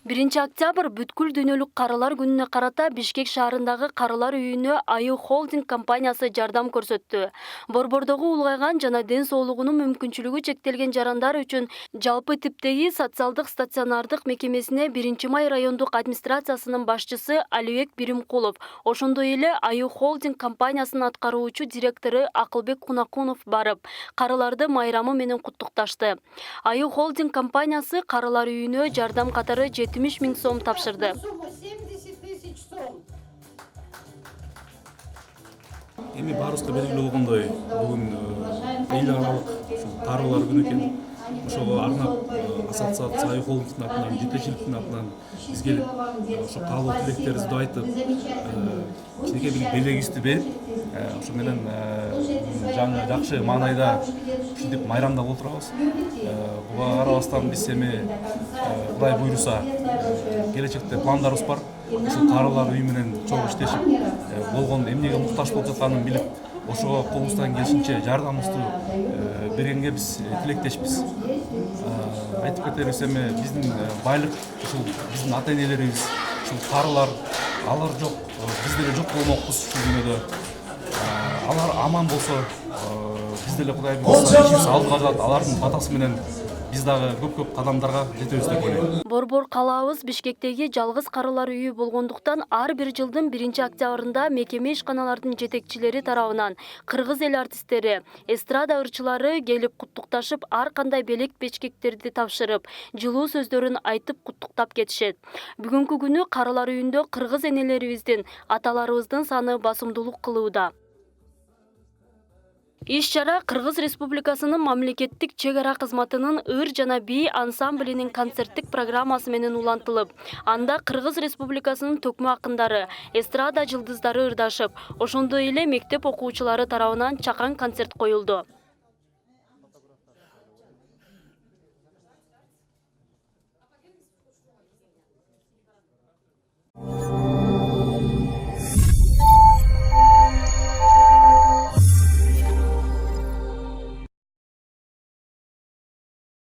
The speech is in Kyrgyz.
1 октябрь бүткүл дүйнөлүк карылар күнүнө карата Бишкек шаарындагы карылар үйүнө Аю Холдинг компаниясы жардам көрсөттү. Борбордогу улгайган жана ден соолугунун мүмкүнчүлүгү чектелген жарандар үчүн жалпы типтеги социалдык стационардык мекемесине 1 май райондук администрациясынын башчысы Алибек Биримкулов, ошондой эле Аю Холдинг компаниясынын аткаруучу директору Акылбек Кунакунов барып, карыларды майрамы менен куттукташты. Аю Холдинг компаниясы карылар үйүнө жардам катары 70 000 сом тапшырды. 70 000 сом. Эми баарыбызга белгилүү болгондой, бүгүн эл аралык карылар күнү экен. Ошого арнап ассоциация Аю Холдингдин атынан, жетекчиликтин атынан биз келип, ошо каалоо тилектерибизди айтып, кичинекей бир белегибизди берип, ошо менен жаңы жакшы маанайда ушинтип майрамдап отурабыз. Буга карабастан биз эми Кудай буйруса келечекте пландарыбыз бар. Ушул карылар үйү менен чогуу иштешип, болгон эмнеге муктаж болуп жатканын билип, ошого колубуздан келишинче жардамыбызды бергенге биз тилектешпиз. Айтып кетерибиз, эми биздин байлык ушул биздин ата-энелерибиз, ушул карылар, алар жок, биз деле жок болмокпуз ушул дүйнөдө. Алар аман болсо, биз деле Кудай буйруса ишибиз алдыга жатат. Алардын батасы менен биз дагы көп кадамдарга жетебиз деп ойлойм. Борбор калаабыз Бишкектеги жалгыз карылар үйү болгондуктан ар бир жылдын 1 октябрында мекеме ишканалардын жетекчилери тарабынан кыргыз эл артисттери, эстрада ырчылары келип куттукташып, ар кандай белек бечкектерди тапшырып, жылуу сөздөрүн айтып куттуктап кетишет. Бүгүнкү күнү карылар үйүндө кыргыз энелерибиздин, аталарыбыздын саны басымдуулук кылууда. Иш-чара Кыргыз Республикасынын мамлекеттик чек ара кызматынын ыр жана би ансамблинин концерттик программасы менен улантылып, анда Кыргыз Республикасынын төкмө акындары, эстрада жылдыздары ырдашып, ошондой эле мектеп окуучулары тарабынан чакан концерт коюлду.